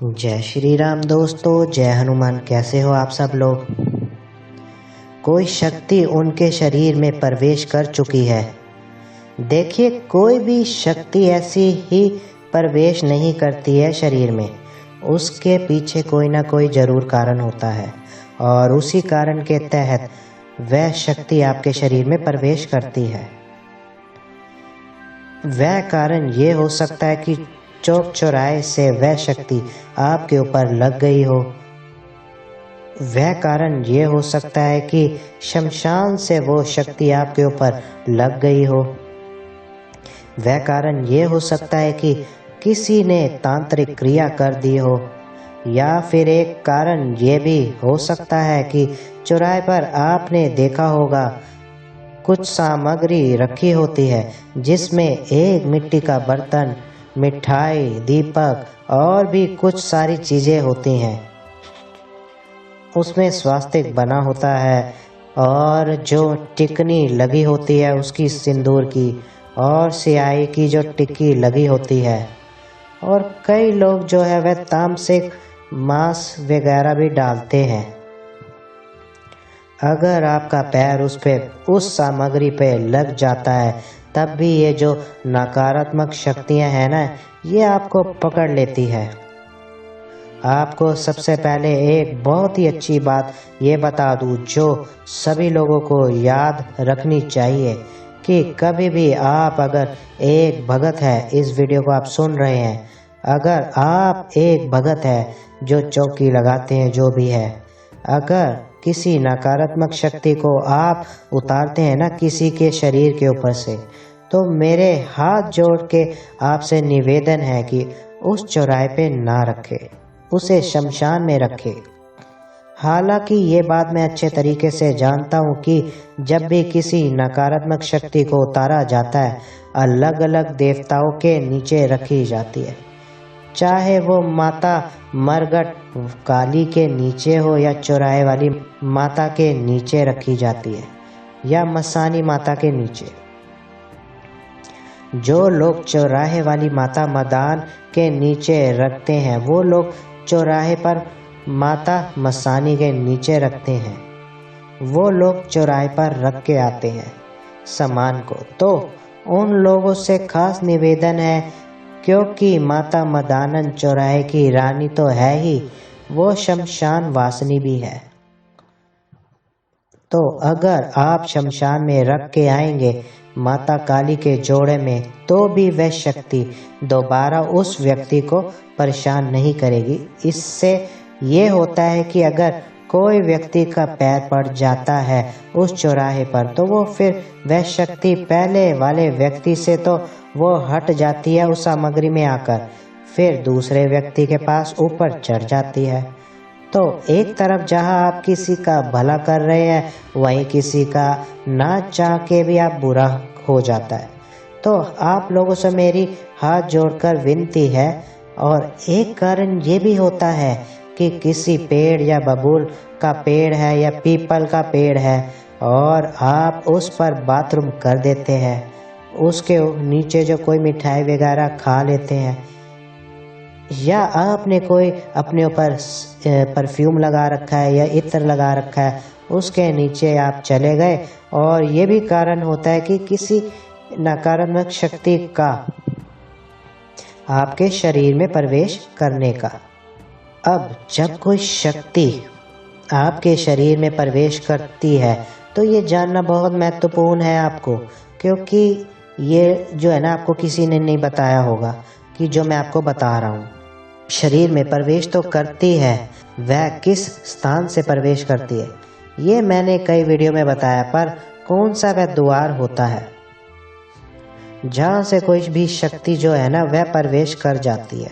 जय श्री राम दोस्तों, जय हनुमान। कैसे हो आप सब लोग। कोई शक्ति उनके शरीर में प्रवेश कर चुकी है। देखिए, कोई भी शक्ति ऐसी ही प्रवेश नहीं करती है शरीर में, उसके पीछे कोई ना कोई जरूर कारण होता है और उसी कारण के तहत वह शक्ति आपके शरीर में प्रवेश करती है। वह कारण ये हो सकता है कि चौक चौराहे से वह शक्ति आपके ऊपर लग गई हो। वह कारण ये हो सकता है कि शमशान से वो शक्ति आपके ऊपर लग गई हो। वह कारण ये हो सकता है कि किसी ने तांत्रिक क्रिया कर दी हो, या फिर एक कारण ये भी हो सकता है कि चौराहे पर आपने देखा होगा कुछ सामग्री रखी होती है जिसमें एक मिट्टी का बर्तन, मिठाई, दीपक और भी कुछ सारी चीजें होती हैं। उसमें स्वास्तिक बना होता है और जो टिकनी लगी होती है उसकी सिंदूर की, और स्याही की जो टिक्की लगी होती है। और कई लोग जो है वह तामसिक मांस वगैरह भी डालते हैं। अगर आपका पैर उस सामग्री पे लग जाता है, तब भी ये जो नकारात्मक शक्तियां हैं ना, ये आपको पकड़ लेती है। आपको सबसे पहले एक बहुत ही अच्छी बात ये बता दूं जो सभी लोगों को याद रखनी चाहिए कि कभी भी आप अगर एक भगत है, इस वीडियो को आप सुन रहे हैं, अगर आप एक भगत है जो चौकी लगाते हैं, जो भी है, अगर किसी नकारात्मक शक्ति को आप उतारते हैं ना किसी के शरीर के ऊपर से, तो मेरे हाथ जोड़ के आपसे निवेदन है कि उस चौराहे पे ना रखे, उसे शमशान में रखे। हालांकि ये बात मैं अच्छे तरीके से जानता हूँ कि जब भी किसी नकारात्मक शक्ति को उतारा जाता है, अलग अलग देवताओं के नीचे रखी जाती है। चाहे वो माता मरगट काली के नीचे हो या चौराहे वाली माता के नीचे रखी जाती है, या मसानी माता के नीचे। जो लोग चौराहे वाली माता मदान के नीचे रखते हैं, वो लोग चौराहे पर माता मसानी के नीचे रखते हैं। वो लोग चौराहे पर रख के आते हैं सामान को। तो उन लोगों से खास निवेदन है, क्योंकि माता मदानन चौराहे की रानी तो है ही, वो शमशान वासनी भी है। तो अगर आप शमशान में रख के आएंगे माता काली के जोड़े में, तो भी वह शक्ति दोबारा उस व्यक्ति को परेशान नहीं करेगी। इससे ये होता है कि अगर कोई व्यक्ति का पैर पड़ जाता है उस चौराहे पर, तो वो फिर वह शक्ति पहले वाले व्यक्ति से तो वो हट जाती है उस सामग्री में आकर, फिर दूसरे व्यक्ति के पास ऊपर चढ़ जाती है। तो एक तरफ जहां आप किसी का भला कर रहे हैं, वहीं किसी का ना चाह के भी आप बुरा हो जाता है। तो आप लोगों से मेरी हाथ जोड़कर विनती है। और एक कारण ये भी होता है कि किसी पेड़ या बबूल का पेड़ है या पीपल का पेड़ है और आप उस पर बाथरूम कर देते हैं, उसके नीचे जो कोई मिठाई वगैरह खा लेते हैं, या आपने कोई अपने ऊपर परफ्यूम लगा रखा है या इत्र लगा रखा है, उसके नीचे आप चले गए, और ये भी कारण होता है कि किसी नकारात्मक शक्ति का आपके शरीर में प्रवेश करने का। अब जब कोई शक्ति आपके शरीर में प्रवेश करती है, तो ये जानना बहुत महत्वपूर्ण है आपको, क्योंकि ये जो है ना, आपको किसी ने नहीं बताया होगा कि जो मैं आपको बता रहा हूँ। शरीर में प्रवेश तो करती है, वह किस स्थान से प्रवेश करती है ये मैंने कई वीडियो में बताया, पर कौन सा वह द्वार होता है जहाँ से कोई भी शक्ति जो है ना वह प्रवेश कर जाती है।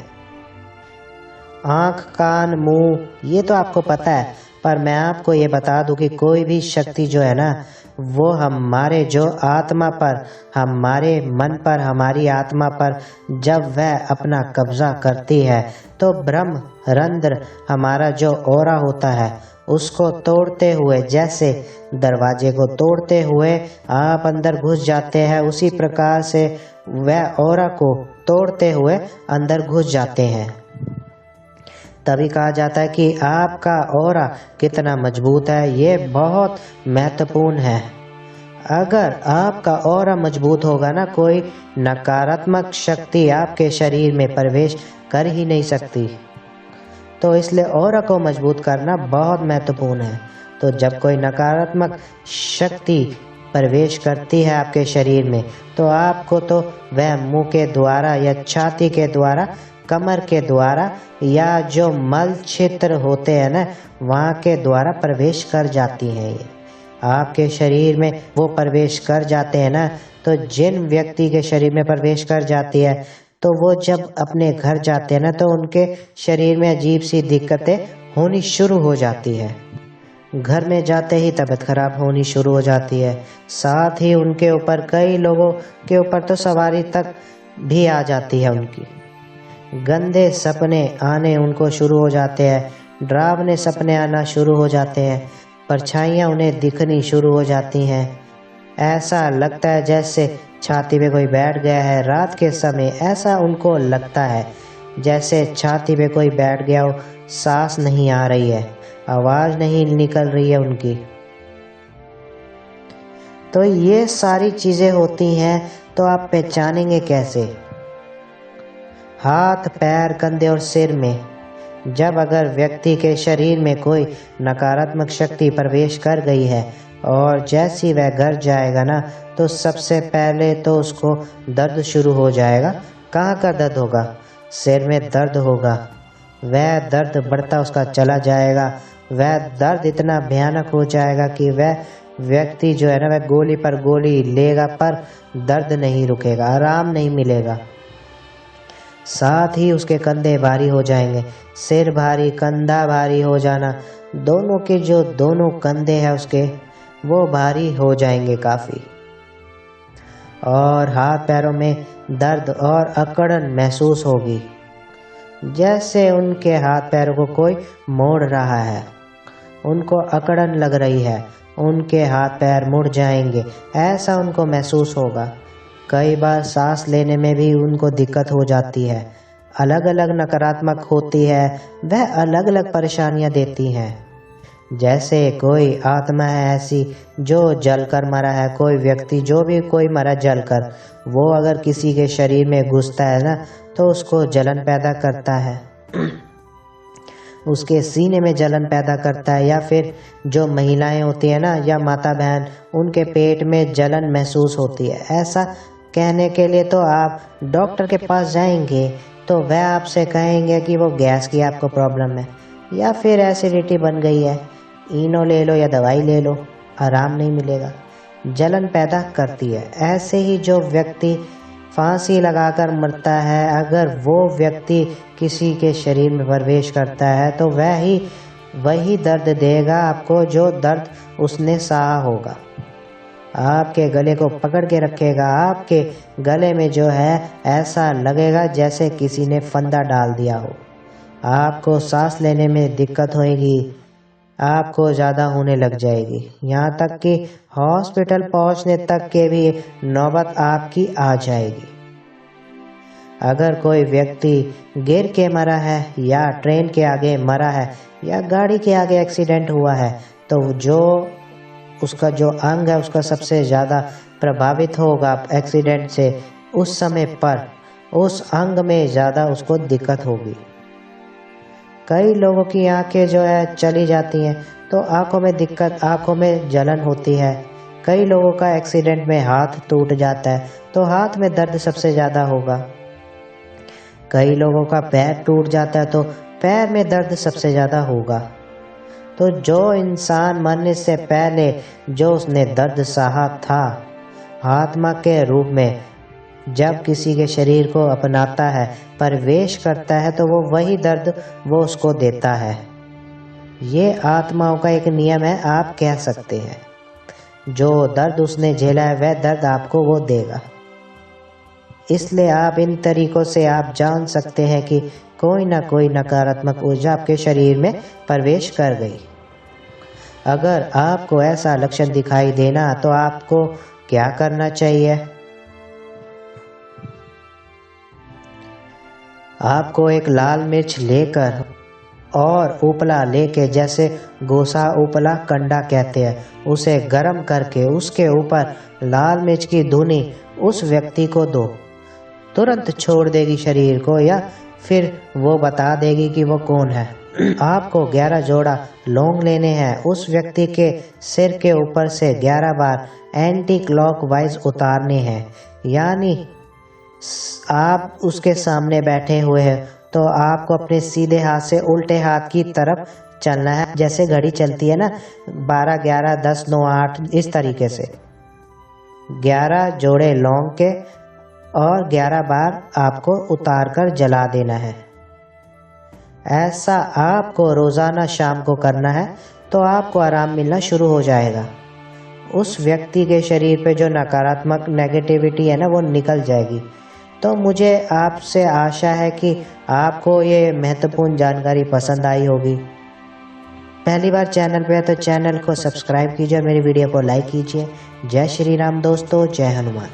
आँख, कान, मुंह, ये तो आपको पता है, पर मैं आपको ये बता दूं कि कोई भी शक्ति जो है ना, वो हमारे जो आत्मा पर, हमारे मन पर, हमारी आत्मा पर जब वह अपना कब्जा करती है, तो ब्रह्म रंध्र, हमारा जो ओरा होता है, उसको तोड़ते हुए, जैसे दरवाजे को तोड़ते हुए आप अंदर घुस जाते हैं, उसी प्रकार से वह ओरा को तोड़ते हुए अंदर घुस जाते हैं। तभी कहा जाता है कि आपका ऑरा कितना मजबूत है। ये बहुत महत्वपूर्ण है। अगर आपका ऑरा मजबूत होगा ना, कोई नकारात्मक शक्ति आपके शरीर में प्रवेश कर ही नहीं सकती। तो इसलिए ऑरा को मजबूत करना बहुत महत्वपूर्ण है। तो जब कोई नकारात्मक शक्ति प्रवेश करती है आपके शरीर में, तो आपको तो वह मुंह के द्वारा या छाती के द्वारा, कमर के द्वारा, या जो मल क्षेत्र होते हैं ना, वहाँ के द्वारा प्रवेश कर जाती हैं। ये आपके शरीर में वो प्रवेश कर जाते हैं ना, तो जिन व्यक्ति के शरीर में प्रवेश कर जाती है, तो वो जब अपने घर जाते हैं ना, तो उनके शरीर में अजीब सी दिक्कतें होनी शुरू हो जाती है। घर में जाते ही तबीयत खराब होनी शुरू हो जाती है। साथ ही उनके ऊपर, कई लोगों के ऊपर तो सवारी तक भी आ जाती है। उनकी गंदे सपने आने उनको शुरू हो जाते हैं। डरावने सपने आना शुरू हो जाते हैं। परछाइयाँ उन्हें दिखनी शुरू हो जाती हैं। ऐसा लगता है जैसे छाती पे कोई बैठ गया है। रात के समय ऐसा उनको लगता है जैसे छाती पे कोई बैठ गया हो। सांस नहीं आ रही है, आवाज़ नहीं निकल रही है उनकी। तो ये सारी चीज़ें होती हैं। तो आप पहचानेंगे कैसे? हाथ, पैर, कंधे और सिर में जब अगर व्यक्ति के शरीर में कोई नकारात्मक शक्ति प्रवेश कर गई है, और जैसी वह घर जाएगा ना, तो सबसे पहले तो उसको दर्द शुरू हो जाएगा। कहाँ का दर्द होगा? सिर में दर्द होगा। वह दर्द बढ़ता उसका चला जाएगा। वह दर्द इतना भयानक हो जाएगा कि वह व्यक्ति जो है ना, वह गोली पर गोली लेगा, पर दर्द नहीं रुकेगा, आराम नहीं मिलेगा। साथ ही उसके कंधे भारी हो जाएंगे। सिर भारी, कंधा भारी हो जाना, दोनों के जो दोनों कंधे हैं उसके, वो भारी हो जाएंगे काफ़ी। और हाथ पैरों में दर्द और अकड़न महसूस होगी, जैसे उनके हाथ पैरों को कोई मोड़ रहा है। उनको अकड़न लग रही है, उनके हाथ पैर मुड़ जाएंगे, ऐसा उनको महसूस होगा। कई बार सांस लेने में भी उनको दिक्कत हो जाती है। अलग अलग नकारात्मक होती है, वह अलग अलग परेशानियां देती हैं। जैसे कोई आत्मा है ऐसी जो जलकर मरा है, कोई व्यक्ति जो भी कोई मरा जलकर, वो अगर किसी के शरीर में घुसता है ना, तो उसको जलन पैदा करता है। उसके सीने में जलन पैदा करता है। या फिर जो महिलाएं होती है ना, या माता बहन, उनके पेट में जलन महसूस होती है। ऐसा कहने के लिए तो आप डॉक्टर के पास जाएंगे, तो वह आपसे कहेंगे कि वो गैस की आपको प्रॉब्लम है, या फिर एसिडिटी बन गई है, इनो ले लो या दवाई ले लो, आराम नहीं मिलेगा। जलन पैदा करती है। ऐसे ही जो व्यक्ति फांसी लगाकर मरता है, अगर वो व्यक्ति किसी के शरीर में प्रवेश करता है, तो वही दर्द देगा आपको जो दर्द उसने सहा होगा। आपके गले को पकड़ के रखेगा। आपके गले में जो है ऐसा लगेगा जैसे किसी ने फंदा डाल दिया हो। आपको सांस लेने में दिक्कत होएगी, आपको ज़्यादा होने लग जाएगी, यहाँ तक कि हॉस्पिटल पहुँचने तक के भी नौबत आपकी आ जाएगी। अगर कोई व्यक्ति गिर के मरा है, या ट्रेन के आगे मरा है, या गाड़ी के आगे एक्सीडेंट हुआ है, तो जो उसका जो अंग है उसका सबसे ज़्यादा प्रभावित होगा एक्सीडेंट से, उस समय पर उस अंग में ज़्यादा उसको दिक्कत होगी। कई लोगों की आंखें जो है चली जाती हैं, तो आंखों में दिक्कत, आंखों में जलन होती है। कई लोगों का एक्सीडेंट में हाथ टूट जाता है, तो हाथ में दर्द सबसे ज़्यादा होगा। कई लोगों का पैर टूट जाता है, तो पैर में दर्द सबसे ज़्यादा होगा। तो जो इंसान मरने से पहले जो उसने दर्द सहा था, आत्मा के रूप में जब किसी के शरीर को अपनाता है, प्रवेश करता है, तो वो वही दर्द वो उसको देता है। ये आत्माओं का एक नियम है, आप कह सकते हैं। जो दर्द उसने झेला है, वह दर्द आपको वो देगा। इसलिए आप इन तरीकों से आप जान सकते हैं कि कोई ना कोई नकारात्मक ऊर्जा आपके शरीर में प्रवेश कर गई। अगर आपको ऐसा लक्षण दिखाई देना, तो आपको क्या करना चाहिए? आपको एक लाल मिर्च लेकर और उपला लेके, जैसे गोसा उपला कंडा कहते हैं, उसे गर्म करके उसके ऊपर लाल मिर्च की धुनी उस व्यक्ति को दो। तुरंत छोड़ देगी शरीर को, या फिर वो बता देगी कि वो कौन है। आपको 11 जोड़ा लौंग लेने हैं। उस व्यक्ति के सिर के ऊपर से 11 बार एंटी क्लॉकवाइज उतारने हैं, यानी आप उसके सामने बैठे हुए हैं तो आपको अपने सीधे हाथ से उल्टे हाथ की तरफ चलना है, जैसे घड़ी चलती है ना, 12 11 10 9 8, इस तरीके से 11 जोड़े लौंग के और 11 बार आपको उतार कर जला देना है। ऐसा आपको रोज़ाना शाम को करना है तो आपको आराम मिलना शुरू हो जाएगा। उस व्यक्ति के शरीर पे जो नकारात्मक नेगेटिविटी है ना, वो निकल जाएगी। तो मुझे आपसे आशा है कि आपको ये महत्वपूर्ण जानकारी पसंद आई होगी। पहली बार चैनल पे है तो चैनल को सब्सक्राइब कीजिए और मेरी वीडियो को लाइक कीजिए। जय श्री राम दोस्तों, जय हनुमान।